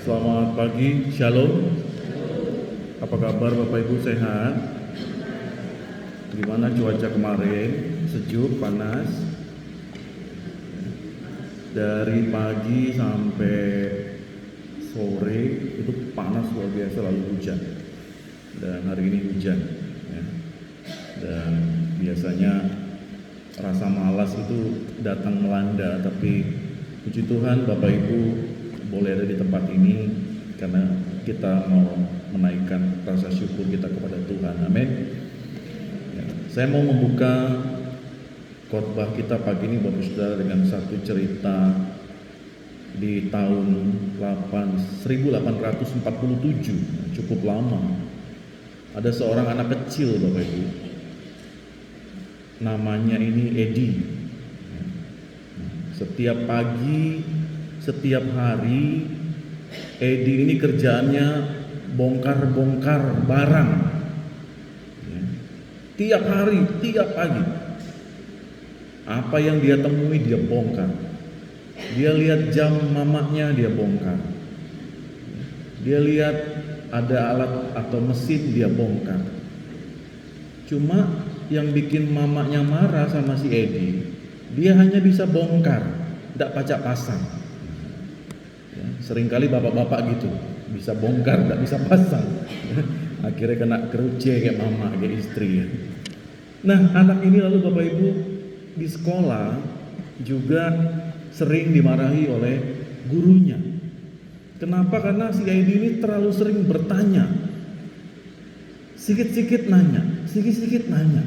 Selamat pagi, Shalom. Apa kabar Bapak Ibu, sehat? Gimana cuaca kemarin? Sejuk, panas? Dari pagi sampai sore itu panas luar biasa, lalu hujan. Dan hari ini hujan ya. Dan biasanya rasa malas itu datang melanda, tapi puji Tuhan Bapak Ibu boleh ada di tempat ini karena kita mau menaikkan rasa syukur kita kepada Tuhan. Amin. Ya, saya mau membuka khotbah kita pagi ini Bapak Saudara dengan satu cerita di tahun 1847, cukup lama. Ada seorang anak kecil Bapak Ibu, namanya ini Edi. Setiap pagi, setiap hari, Edi ini kerjaannya bongkar-bongkar barang. Tiap hari, tiap pagi, apa yang dia temui dia bongkar. Dia lihat jam mamanya dia bongkar. Dia lihat ada alat atau mesin dia bongkar. Cuma yang bikin mamanya marah sama si Edi, dia hanya bisa bongkar, tidak pacak pasang. Ya, seringkali bapak-bapak gitu, bisa bongkar, tidak bisa pasang. Akhirnya kena keruce kayak mama, kayak istri. Ya. Nah, anak ini lalu Bapak Ibu di sekolah juga sering dimarahi oleh gurunya. Kenapa? Karena si Edi ini terlalu sering bertanya, sikit-sikit nanya, sikit-sikit nanya.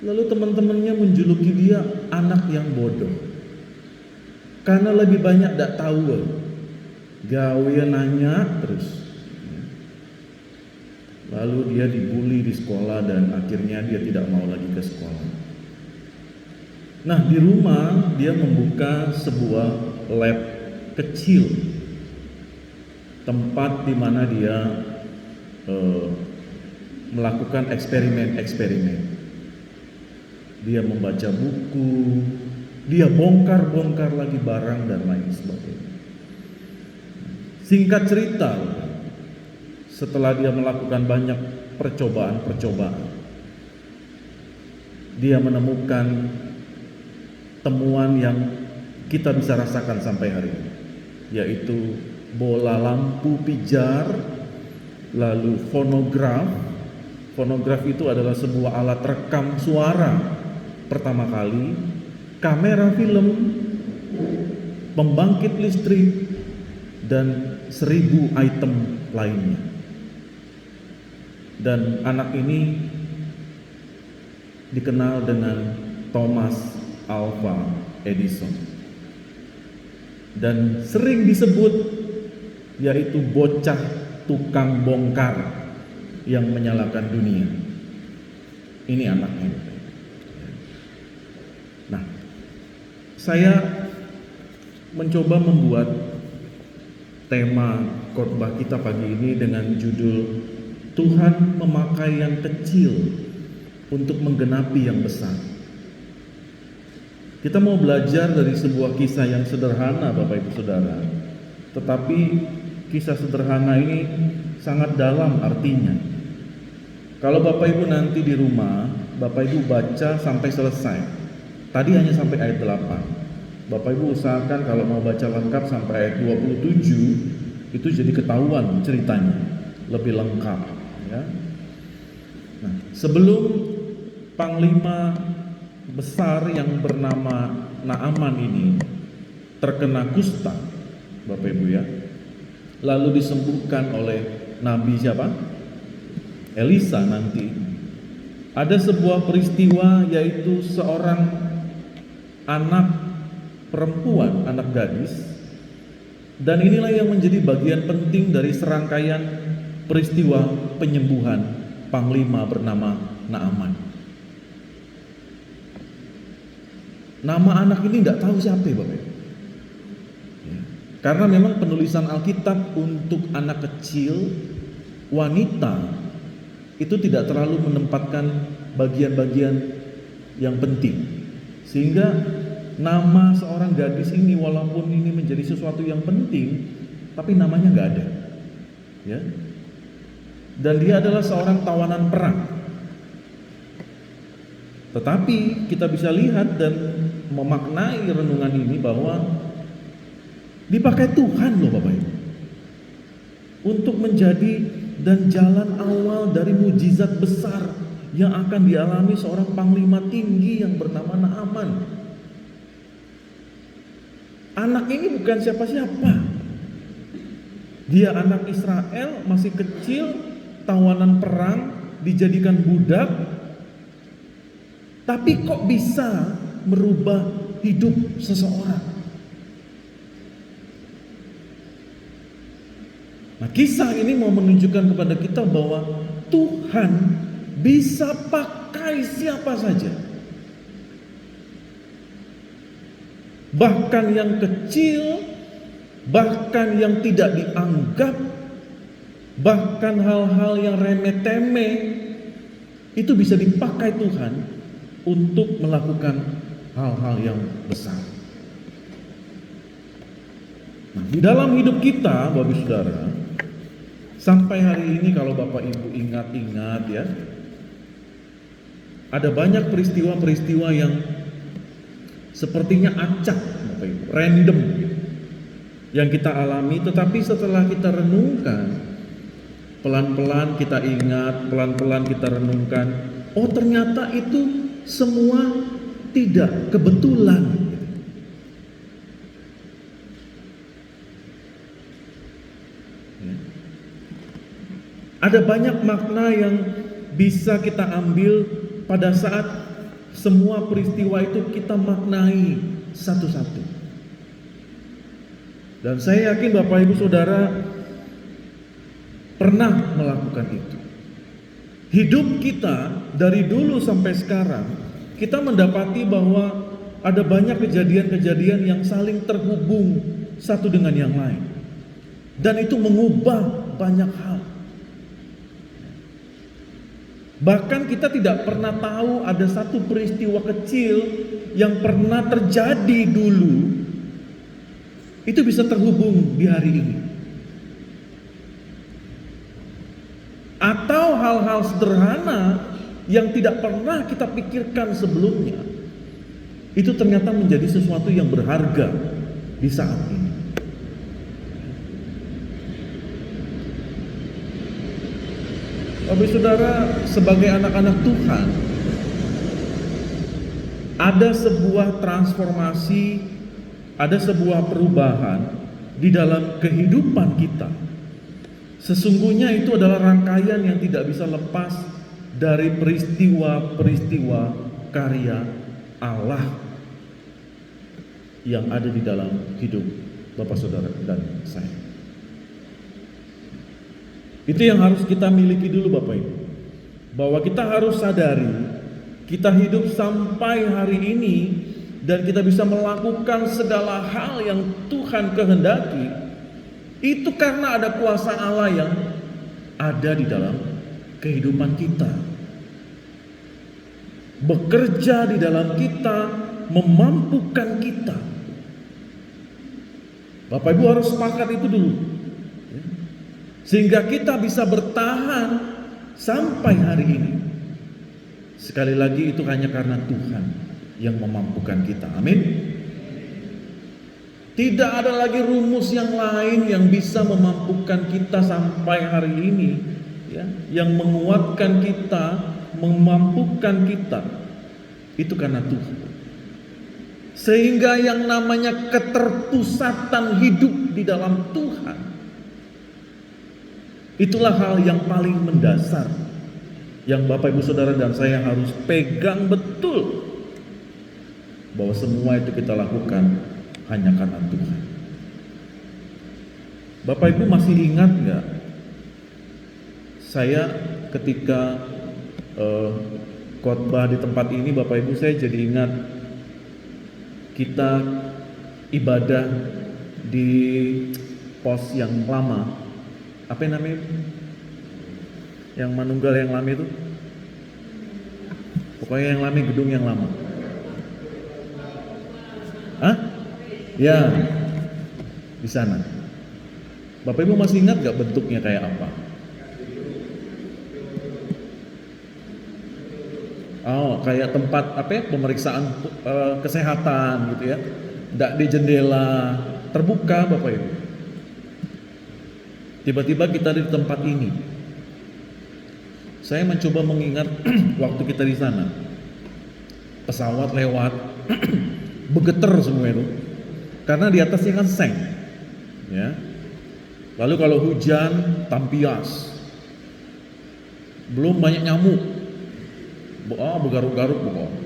Lalu teman-temannya menjuluki dia anak yang bodoh, karena lebih banyak tidak tahu, gawe nanya terus. Lalu dia dibully di sekolah dan akhirnya dia tidak mau lagi ke sekolah. Nah, di rumah dia membuka sebuah lab kecil, tempat di mana dia melakukan eksperimen-eksperimen. Dia membaca buku, dia bongkar-bongkar lagi barang dan lain sebagainya. Singkat cerita, setelah dia melakukan banyak percobaan, dia menemukan temuan yang kita bisa rasakan sampai hari ini, yaitu bola lampu pijar, lalu fonograf. Fonograf itu adalah sebuah alat rekam suara pertama kali, kamera film, pembangkit listrik, dan 1000 item lainnya. Dan anak ini dikenal dengan Thomas Alva Edison dan sering disebut yaitu bocah tukang bongkar yang menyalakan dunia. Ini anaknya. Nah, saya mencoba membuat tema khotbah kita pagi ini dengan judul Tuhan memakai yang kecil untuk menggenapi yang besar. Kita mau belajar dari sebuah kisah yang sederhana Bapak Ibu Saudara, tetapi kisah sederhana ini sangat dalam artinya. Kalau Bapak Ibu nanti di rumah, Bapak Ibu baca sampai selesai. Tadi hanya sampai ayat 8. Bapak Ibu usahakan kalau mau baca lengkap sampai ayat 27, itu jadi ketahuan ceritanya, lebih lengkap ya. Nah, sebelum panglima besar yang bernama Naaman ini terkena kusta, Bapak Ibu ya, lalu disembuhkan oleh Nabi siapa? Elisa nanti. Ada sebuah peristiwa yaitu seorang anak perempuan, anak gadis, dan inilah yang menjadi bagian penting dari serangkaian peristiwa penyembuhan panglima bernama Naaman. Nama anak ini tidak tahu siapa Bapak. Karena memang penulisan Alkitab untuk anak kecil, wanita, itu tidak terlalu menempatkan bagian-bagian yang penting. Sehingga nama seorang gadis ini walaupun ini menjadi sesuatu yang penting, tapi namanya nggak ada, ya. Dan dia adalah seorang tawanan perang. Tetapi kita bisa lihat dan memaknai renungan ini bahwa dipakai Tuhan loh Bapak Ibu, untuk menjadi dan jalan awal dari mujizat besar yang akan dialami seorang panglima tinggi yang bernama Naaman. Anak ini bukan siapa-siapa. Dia anak Israel, masih kecil, tawanan perang, dijadikan budak. Tapi kok bisa merubah hidup seseorang? Nah, kisah ini mau menunjukkan kepada kita bahwa Tuhan bisa pakai siapa saja. Bahkan yang kecil, bahkan yang tidak dianggap, bahkan hal-hal yang remeh-temeh, itu bisa dipakai Tuhan untuk melakukan hal-hal yang besar. Nah, di dalam hidup kita, Bapak Ibu Saudara, sampai hari ini kalau Bapak Ibu ingat-ingat ya, ada banyak peristiwa-peristiwa yang sepertinya acak, Bapak Ibu, random yang kita alami, tetapi setelah kita renungkan, pelan-pelan kita ingat, pelan-pelan kita renungkan, oh ternyata itu semua tidak kebetulan. Ada banyak makna yang bisa kita ambil pada saat semua peristiwa itu kita maknai satu-satu. Dan saya yakin Bapak Ibu Saudara pernah melakukan itu. Hidup kita dari dulu sampai sekarang, kita mendapati bahwa ada banyak kejadian-kejadian yang saling terhubung satu dengan yang lain. Dan itu mengubah banyak hal. Bahkan kita tidak pernah tahu ada satu peristiwa kecil yang pernah terjadi dulu, itu bisa terhubung di hari ini. Atau hal-hal sederhana yang tidak pernah kita pikirkan sebelumnya, itu ternyata menjadi sesuatu yang berharga di saat ini. Bapak Saudara, sebagai anak-anak Tuhan, ada sebuah transformasi, ada sebuah perubahan di dalam kehidupan kita. Sesungguhnya itu adalah rangkaian yang tidak bisa lepas dari peristiwa-peristiwa karya Allah yang ada di dalam hidup Bapak Saudara dan saya. Itu yang harus kita miliki dulu Bapak Ibu, bahwa kita harus sadari kita hidup sampai hari ini dan kita bisa melakukan segala hal yang Tuhan kehendaki, itu karena ada kuasa Allah yang ada di dalam kehidupan kita, bekerja di dalam kita, memampukan kita. Bapak Ibu harus sepakat itu dulu, sehingga kita bisa bertahan sampai hari ini. Sekali lagi, itu hanya karena Tuhan yang memampukan kita. Amin. Tidak ada lagi rumus yang lain yang bisa memampukan kita sampai hari ini, ya, yang menguatkan kita, memampukan kita. Itu karena Tuhan. Sehingga yang namanya keterpusatan hidup di dalam Tuhan, itulah hal yang paling mendasar yang Bapak Ibu Saudara dan saya harus pegang betul, bahwa semua itu kita lakukan hanya karena Tuhan. Bapak Ibu masih ingat nggak? Saya ketika khotbah di tempat ini, Bapak Ibu, saya jadi ingat kita ibadah di pos yang lama. Apa yang namanya? Yang Manunggal yang lama itu? Pokoknya yang lama, gedung yang lama. Hah? Ya, di sana. Bapak Ibu masih ingat gak bentuknya kayak apa? Oh, kayak tempat apa ya, pemeriksaan kesehatan gitu ya. Nggak di jendela, terbuka Bapak Ibu. Tiba-tiba kita di tempat ini. Saya mencoba mengingat waktu kita di sana. Pesawat lewat, begeter semua itu. Karena di atasnya kan seng. Ya. Lalu kalau hujan, tampias. Belum banyak nyamuk. Bergaruk-garuk pokoknya.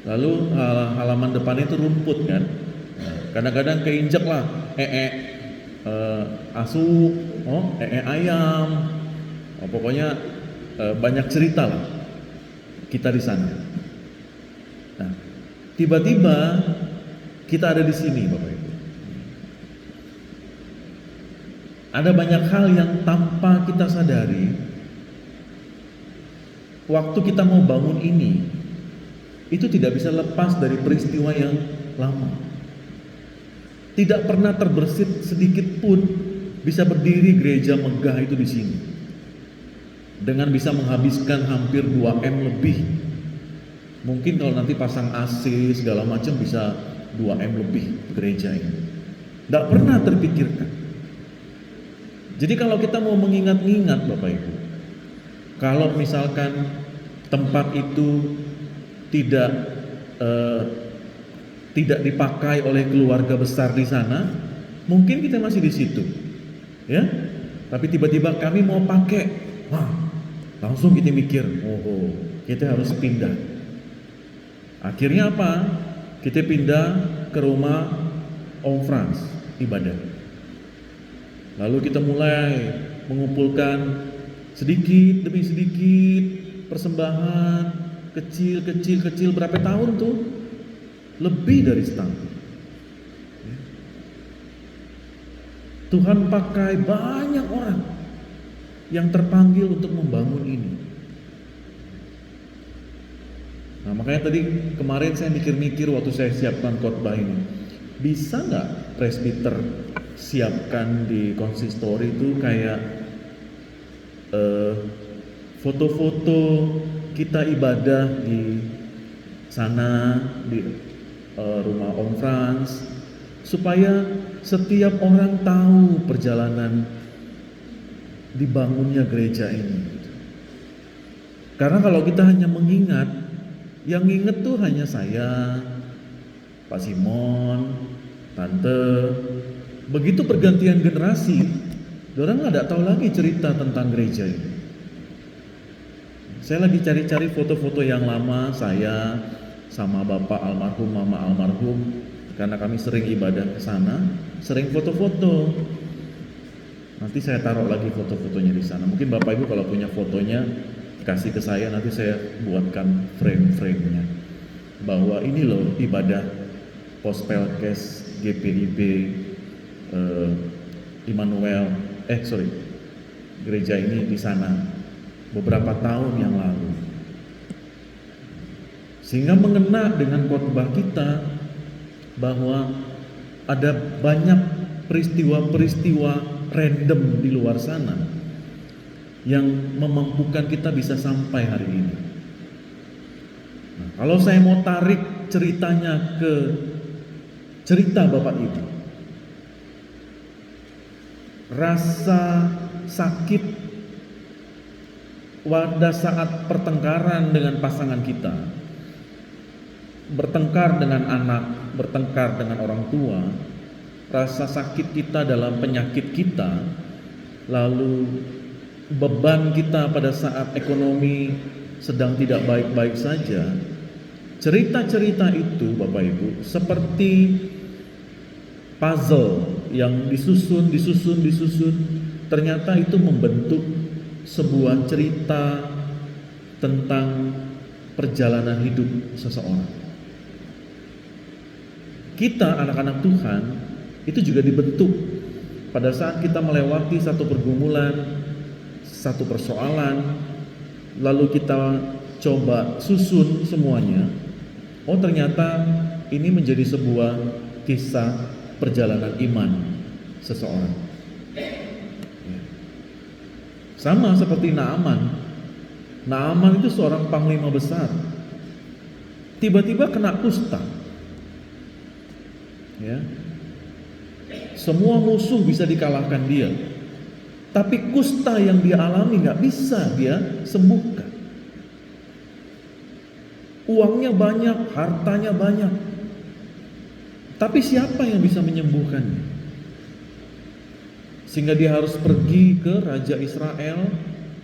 Lalu halaman depan itu rumput kan. Kadang-kadang keinjek lah, asu, ayam. Pokoknya banyak cerita lah kita di sana. Nah, tiba-tiba kita ada di sini, Bapak Ibu. Ada banyak hal yang tanpa kita sadari, waktu kita mau bangun ini, itu tidak bisa lepas dari peristiwa yang lama. Tidak pernah terbersit sedikit pun bisa berdiri gereja megah itu di sini. Dengan bisa menghabiskan hampir 2M lebih. Mungkin kalau nanti pasang AC segala macam bisa 2M lebih gereja ini. Tidak pernah terpikirkan. Jadi kalau kita mau mengingat-ingat Bapak Ibu, kalau misalkan tempat itu tidak dipakai oleh keluarga besar di sana, mungkin kita masih di situ, ya. Tapi tiba-tiba kami mau pakai, langsung kita mikir, kita harus pindah. Akhirnya apa? Kita pindah ke rumah Om Frans ibadah. Lalu kita mulai mengumpulkan sedikit demi sedikit persembahan kecil berapa tahun tuh? Lebih dari setahun. Tuhan pakai banyak orang yang terpanggil untuk membangun ini. Nah, makanya tadi kemarin saya mikir-mikir waktu saya siapkan khotbah ini, bisa nggak presbiter siapkan di konsistori itu kayak foto-foto kita ibadah di sana di rumah Om Frans, supaya setiap orang tahu perjalanan dibangunnya gereja ini. Karena kalau kita hanya mengingat, yang inget tuh hanya saya, Pak Simon, Tante. Begitu pergantian generasi, orang nggak tahu lagi cerita tentang gereja ini. Saya lagi cari-cari foto-foto yang lama saya sama Bapak almarhum, Mama almarhum, karena kami sering ibadah ke sana, sering foto-foto. Nanti saya taruh lagi foto-fotonya di sana. Mungkin Bapak Ibu kalau punya fotonya kasih ke saya, nanti saya buatkan frame-frame-nya. Bahwa ini loh ibadah Pospelkes GPIB gereja ini di sana beberapa tahun yang lalu. Sehingga mengena dengan khotbah kita bahwa ada banyak peristiwa-peristiwa random di luar sana yang memampukan kita bisa sampai hari ini. Nah, kalau saya mau tarik ceritanya ke cerita Bapak Ibu, rasa sakit pada saat pertengkaran dengan pasangan kita, bertengkar dengan anak, bertengkar dengan orang tua, rasa sakit kita dalam penyakit kita, lalu beban kita pada saat ekonomi sedang tidak baik-baik saja. Cerita-cerita itu Bapak Ibu seperti puzzle yang disusun, ternyata itu membentuk sebuah cerita tentang perjalanan hidup seseorang. Kita anak-anak Tuhan itu juga dibentuk pada saat kita melewati satu pergumulan, satu persoalan, lalu kita coba susun semuanya. Oh, ternyata ini menjadi sebuah kisah perjalanan iman seseorang. Sama seperti Naaman. Naaman itu seorang panglima besar. Tiba-tiba kena kusta. Ya. Semua musuh bisa dikalahkan dia. Tapi kusta yang dia alami gak bisa dia sembuhkan. Uangnya banyak, hartanya banyak. Tapi siapa yang bisa menyembuhkannya? Sehingga dia harus pergi ke Raja Israel.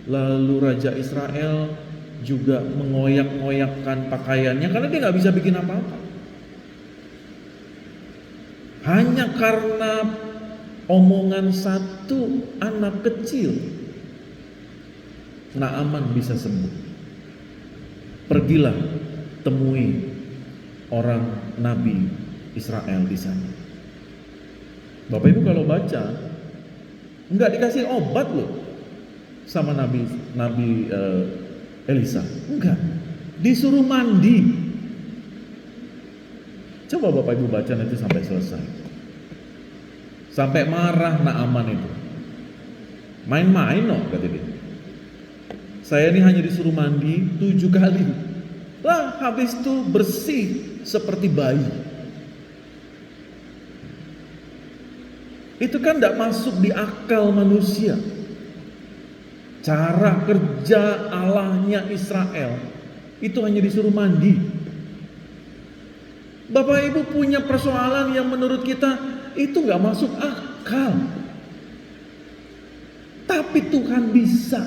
Lalu Raja Israel juga mengoyak-ngoyakkan pakaiannya karena dia gak bisa bikin apa-apa. Hanya karena omongan satu anak kecil, Naaman bisa sembuh. Pergilah temui orang Nabi Israel di sana. Bapak Ibu kalau baca, enggak dikasih obat loh sama Nabi Elisa. Enggak, disuruh mandi. Coba Bapak Ibu baca nanti sampai selesai. Sampai marah Naaman itu. Main-main loh kata dia. Saya ini hanya disuruh mandi 7 kali. Lah habis itu bersih seperti bayi. Itu kan tidak masuk di akal manusia. Cara kerja Allahnya Israel itu hanya disuruh mandi. Bapak Ibu punya persoalan yang menurut kita itu gak masuk akal. Tapi Tuhan bisa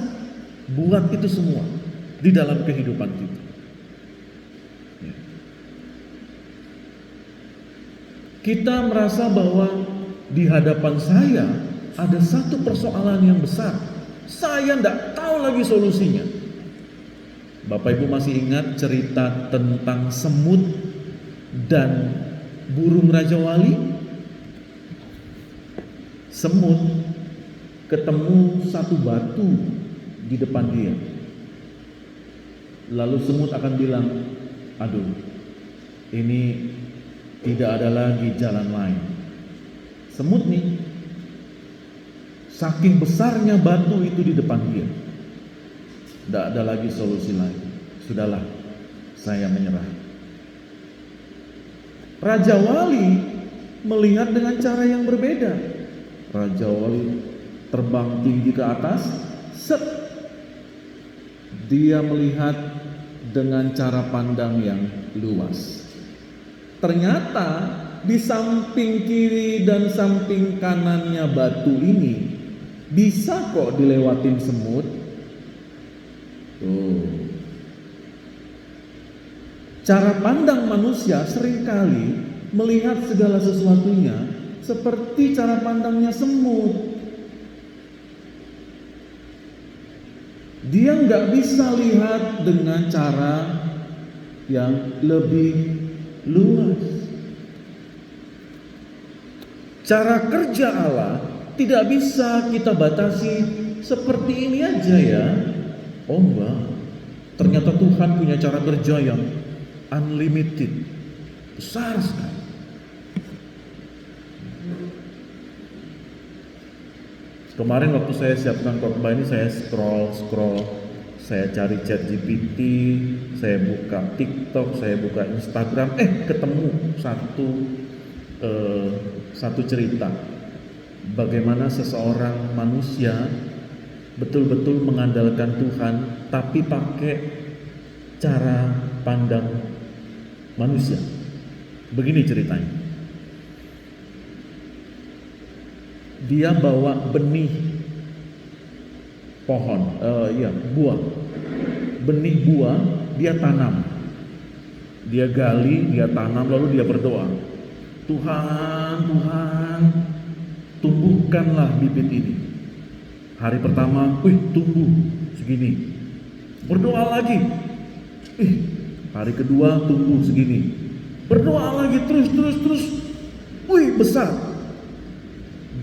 buat itu semua di dalam kehidupan kita. Kita merasa bahwa di hadapan saya ada satu persoalan yang besar. Saya tidak tahu lagi solusinya. Bapak Ibu masih ingat cerita tentang semut dan burung Raja Wali? Semut ketemu satu batu di depan dia. Lalu semut akan bilang, aduh, ini tidak ada lagi jalan lain. Semut nih, saking besarnya batu itu di depan dia, tidak ada lagi solusi lain. Sudahlah, saya menyerah. Raja Wali melihat dengan cara yang berbeda. Raja Wali terbang tinggi ke atas, set. Dia melihat dengan cara pandang yang luas. Ternyata di samping kiri dan samping kanannya batu ini bisa kok dilewatin semut. Tuh. Cara pandang manusia seringkali melihat segala sesuatunya seperti cara pandangnya semut. Dia nggak bisa lihat dengan cara yang lebih luas. Cara kerja Allah tidak bisa kita batasi seperti ini aja ya. Oh enggak, ternyata Tuhan punya cara kerja yang unlimited, besar sekali. Kemarin waktu saya siapkan khotbah ini, saya scroll, saya cari ChatGPT, saya buka TikTok, saya buka Instagram, ketemu satu cerita bagaimana seseorang manusia betul-betul mengandalkan Tuhan tapi pakai cara pandang manusia. Begini ceritanya. Dia bawa benih pohon, buah. Benih buah dia tanam. Dia gali, dia tanam, lalu dia berdoa. Tuhan, tumbuhkanlah bibit ini. Hari pertama, tumbuh segini. Berdoa lagi. Hari kedua tumbuh segini. Berdoa lagi terus. Besar.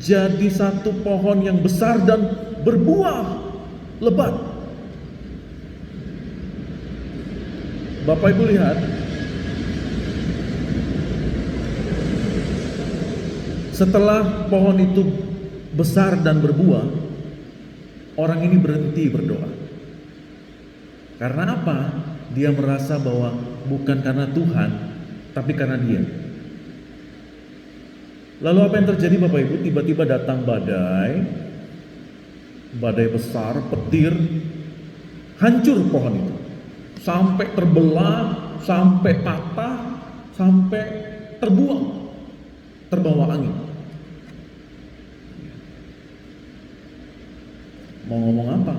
Jadi satu pohon yang besar dan berbuah lebat. Bapak Ibu lihat, setelah pohon itu besar dan berbuah, orang ini berhenti berdoa. Karena apa? Dia merasa bahwa bukan karena Tuhan, tapi karena dia. Lalu apa yang terjadi Bapak Ibu? Tiba-tiba datang badai besar, petir, hancur pohon itu. Sampai terbelah, sampai patah, sampai terbuang, terbawa angin. Mau ngomong apa?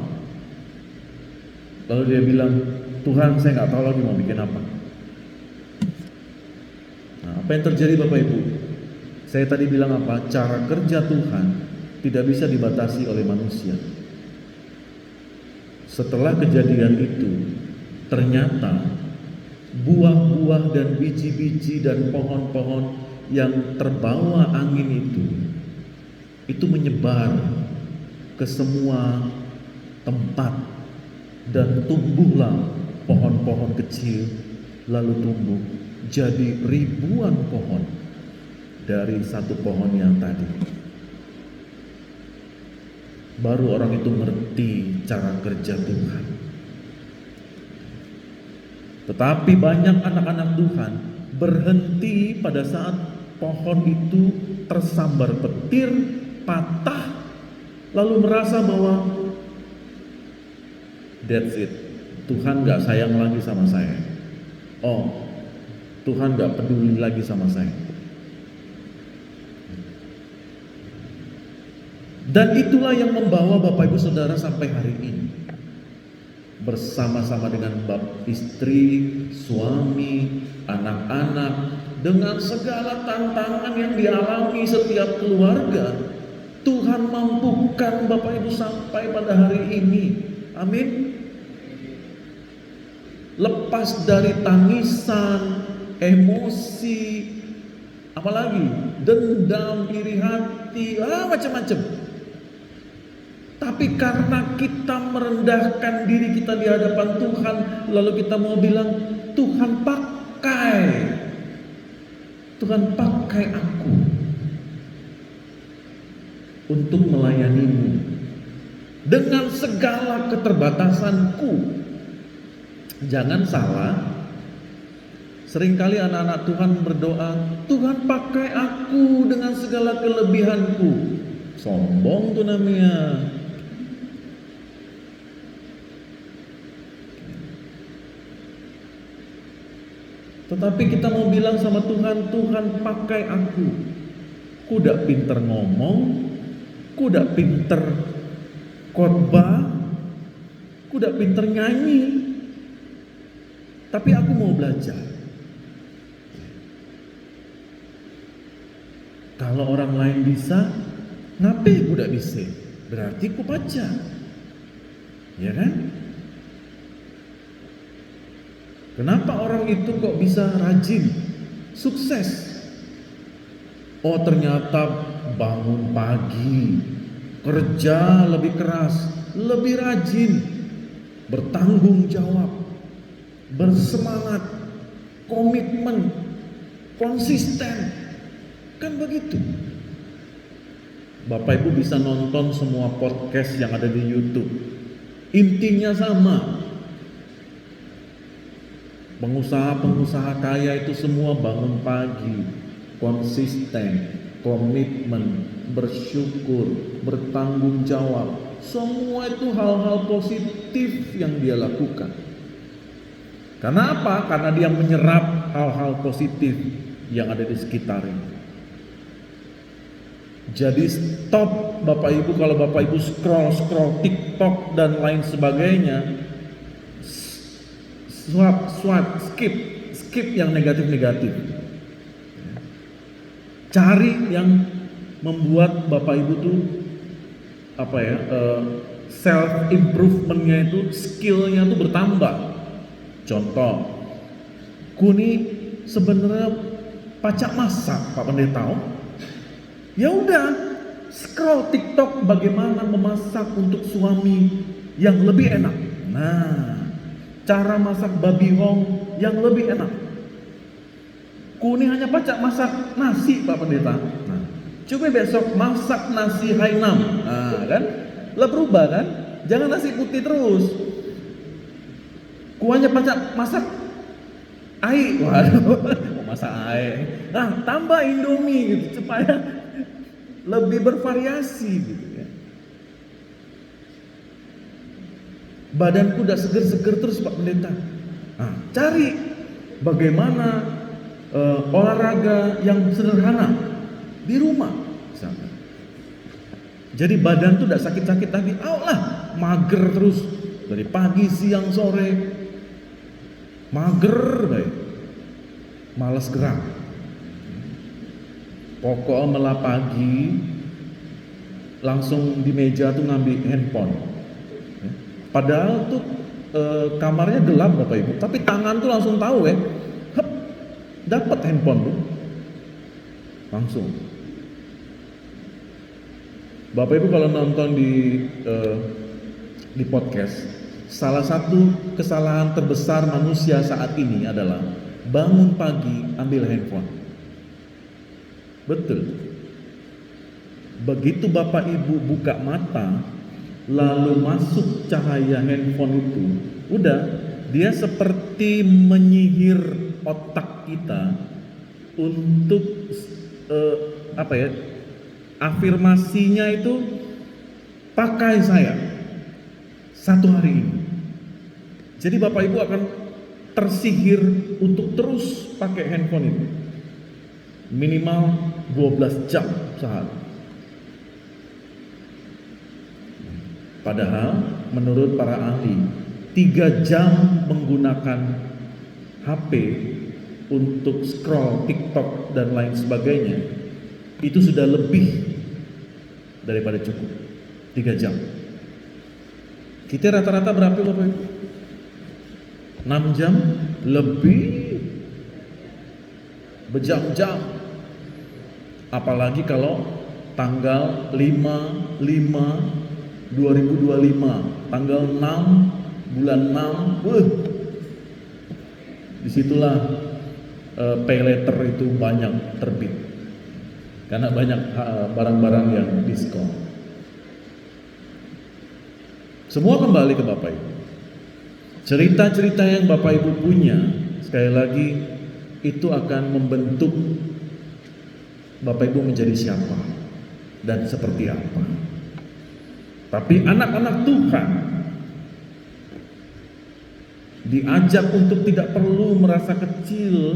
Lalu dia bilang, Tuhan, saya nggak tahu lagi mau bikin apa. Nah, apa yang terjadi Bapak Ibu? Saya tadi bilang apa? Cara kerja Tuhan tidak bisa dibatasi oleh manusia. Setelah kejadian itu, ternyata buah-buah dan biji-biji dan pohon-pohon yang terbawa angin itu menyebar ke semua tempat, dan tumbuhlah pohon-pohon kecil, lalu tumbuh jadi ribuan pohon dari satu pohon yang tadi. Baru orang itu ngerti cara kerja Tuhan. Tetapi banyak anak-anak Tuhan berhenti pada saat pohon itu tersambar petir, patah, lalu merasa bahwa that's it, Tuhan gak sayang lagi sama saya. Oh, Tuhan gak peduli lagi sama saya. Dan itulah yang membawa Bapak Ibu Saudara sampai hari ini, bersama-sama dengan istri, suami, anak-anak, dengan segala tantangan yang dialami setiap keluarga, Tuhan mampukan Bapak Ibu sampai pada hari ini. Amin. Lepas dari tangisan, emosi, apalagi dendam, iri hati, macam-macam. Tapi karena kita merendahkan diri kita di hadapan Tuhan, lalu kita mau bilang, Tuhan pakai aku untuk melayanimu dengan segala keterbatasanku. Jangan salah, seringkali anak-anak Tuhan berdoa, Tuhan pakai aku dengan segala kelebihanku. Sombong tuh namanya. Tetapi kita mau bilang sama Tuhan, Tuhan pakai aku. Ku udah pinter ngomong, ku udah pinter khotbah, ku udah pinter nyanyi, tapi aku mau belajar. Kalau orang lain bisa, ngapain aku tidak bisa? Berarti aku baca, ya kan? Kenapa orang itu kok bisa rajin, sukses? Oh, ternyata bangun pagi, kerja lebih keras, lebih rajin, bertanggung jawab, bersemangat, komitmen, konsisten. Kan begitu. Bapak Ibu bisa nonton semua podcast yang ada di YouTube. Intinya sama. Pengusaha-pengusaha kaya itu semua bangun pagi, konsisten, komitmen, bersyukur, bertanggung jawab. Semua itu hal-hal positif yang dia lakukan. Karena apa? Karena dia menyerap hal-hal positif yang ada di sekitarnya. Jadi stop Bapak Ibu, kalau Bapak Ibu scroll TikTok dan lain sebagainya, skip yang negatif-negatif. Cari yang membuat Bapak Ibu tuh self improvementnya itu, skillnya tuh bertambah. Contoh, Kuni sebenarnya pacak masak Pak Pendeta. Ya udah, scroll TikTok bagaimana memasak untuk suami yang lebih enak. Nah, cara masak babi hong yang lebih enak. Kuni hanya pacak masak nasi Pak Pendeta. Nah, coba besok masak nasi Hainam. Nah, kan? Lah berubah kan? Jangan nasi putih terus. Kuahnya masak air. Waduh, masak air. Nah, tambah Indomie gitu supaya lebih bervariasi gitu ya. Badanku udah seger-seger terus Pak Pendeta. Nah, cari bagaimana olahraga yang sederhana di rumah misalkan. Jadi badan tuh udah sakit-sakit lagi, lah mager terus dari pagi siang sore, mager baik, malas gerak. Pokoknya malah pagi langsung di meja tuh ngambil handphone. Padahal tuh kamarnya gelap Bapak Ibu, tapi tangan tuh langsung tahu ya, dapat handphone tuh langsung. Bapak Ibu kalau nonton di podcast, salah satu kesalahan terbesar manusia saat ini adalah bangun pagi ambil handphone. Betul. Begitu Bapak Ibu buka mata, lalu masuk cahaya handphone itu, udah dia seperti menyihir otak kita untuk afirmasinya itu pakai saya satu hari ini. Jadi Bapak Ibu akan tersihir untuk terus pakai handphone itu minimal 12 jam sehari. Padahal menurut para ahli 3 jam menggunakan HP untuk scroll TikTok dan lain sebagainya itu sudah lebih daripada cukup. 3 jam. Kita rata-rata berapa Bapak Ibu? 6 jam lebih berjam-jam. Apalagi kalau tanggal 5/5/2025, tanggal 6 bulan 6, disitulah pay letter itu banyak terbit karena banyak barang-barang yang diskon. Semua kembali ke Bapak Ibu. Cerita-cerita yang Bapak Ibu punya, sekali lagi itu akan membentuk Bapak Ibu menjadi siapa dan seperti apa. Tapi anak-anak Tuhan diajak untuk tidak perlu merasa kecil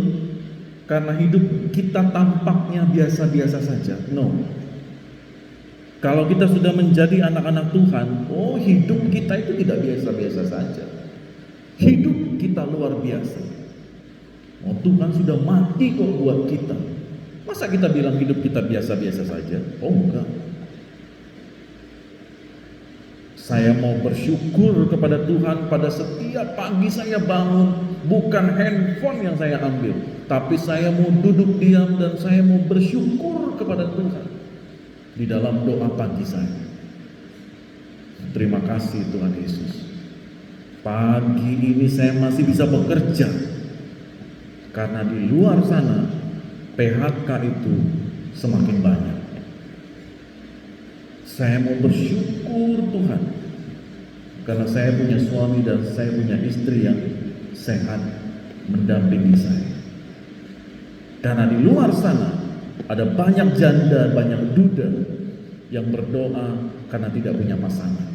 karena hidup kita tampaknya biasa-biasa saja. No. Kalau kita sudah menjadi anak-anak Tuhan, hidup kita itu tidak biasa-biasa saja. Hidup kita luar biasa. Tuhan sudah mati kok buat kita. Masa kita bilang hidup kita biasa-biasa saja? Enggak. Saya mau bersyukur kepada Tuhan pada setiap pagi saya bangun. Bukan handphone yang saya ambil, tapi saya mau duduk diam dan saya mau bersyukur kepada Tuhan di dalam doa pagi saya. Terima kasih Tuhan Yesus. Pagi ini saya masih bisa bekerja, karena di luar sana PHK itu semakin banyak. Saya mau bersyukur Tuhan, karena saya punya suami dan saya punya istri yang sehat mendampingi saya. Karena di luar sana ada banyak janda, banyak duda yang berdoa karena tidak punya pasangan.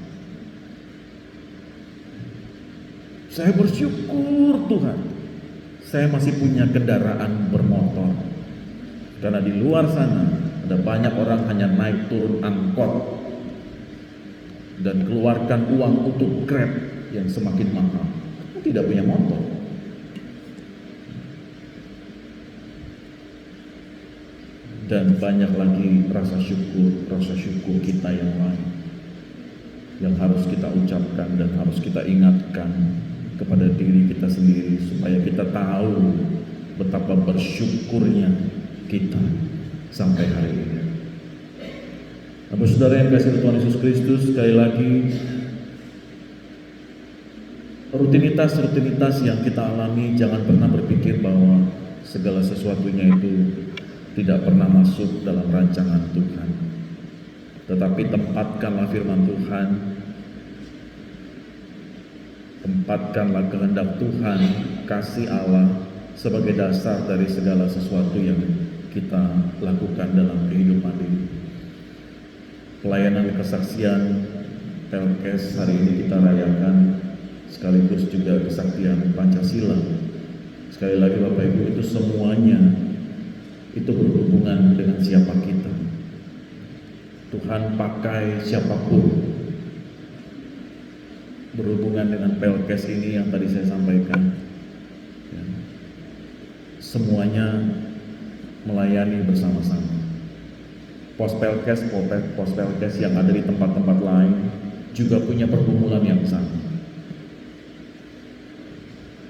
Saya bersyukur Tuhan, saya masih punya kendaraan bermotor. Karena di luar sana ada banyak orang hanya naik turun angkot dan keluarkan uang untuk Grab yang semakin mahal, tidak punya motor. Dan banyak lagi rasa syukur kita yang lain yang harus kita ucapkan dan harus kita ingatkan kepada diri kita sendiri supaya kita tahu betapa bersyukurnya kita sampai hari ini. Bapak Saudara yang kasih Tuhan Yesus Kristus, sekali lagi rutinitas yang kita alami, jangan pernah berpikir bahwa segala sesuatunya itu tidak pernah masuk dalam rancangan Tuhan. Tetapi tempatkanlah firman Tuhan Tempatkanlah kehendak Tuhan, kasih Allah sebagai dasar dari segala sesuatu yang kita lakukan dalam kehidupan ini. Pelayanan kesaksian Pelkes hari ini kita rayakan, sekaligus juga kesaktian Pancasila. Sekali lagi Bapak Ibu, itu semuanya itu berhubungan dengan siapa kita. Tuhan pakai siapapun. Berhubungan dengan Pelkes ini yang tadi saya sampaikan, ya, semuanya melayani bersama-sama. Pos Pelkes yang ada di tempat-tempat lain juga punya pergumulan yang sama.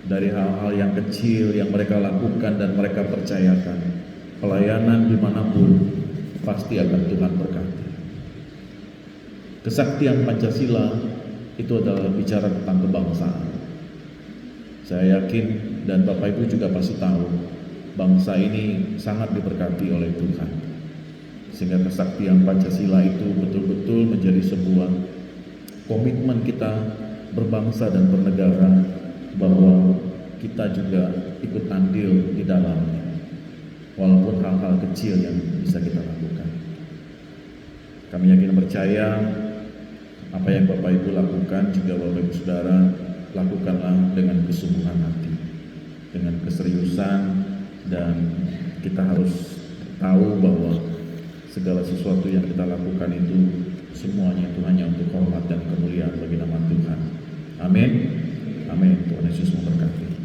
Dari hal-hal yang kecil yang mereka lakukan dan mereka percayakan, pelayanan dimanapun pasti akan Tuhan berkati. Kesaktian Pancasila itu adalah bicara tentang kebangsaan. Saya yakin dan Bapak Ibu juga pasti tahu, bangsa ini sangat diberkati oleh Tuhan. Sehingga kesaktian Pancasila itu betul-betul menjadi sebuah komitmen kita berbangsa dan bernegara, bahwa kita juga ikut andil di dalamnya, walaupun hal-hal kecil yang bisa kita lakukan. Kami yakin percaya apa yang Bapak Ibu lakukan juga Bapak Ibu Saudara lakukanlah dengan kesungguhan hati, dengan keseriusan, dan kita harus tahu bahwa segala sesuatu yang kita lakukan itu semuanya itu hanya untuk hormat dan kemuliaan bagi nama Tuhan. Amin. Amin. Tuhan Yesus memberkati.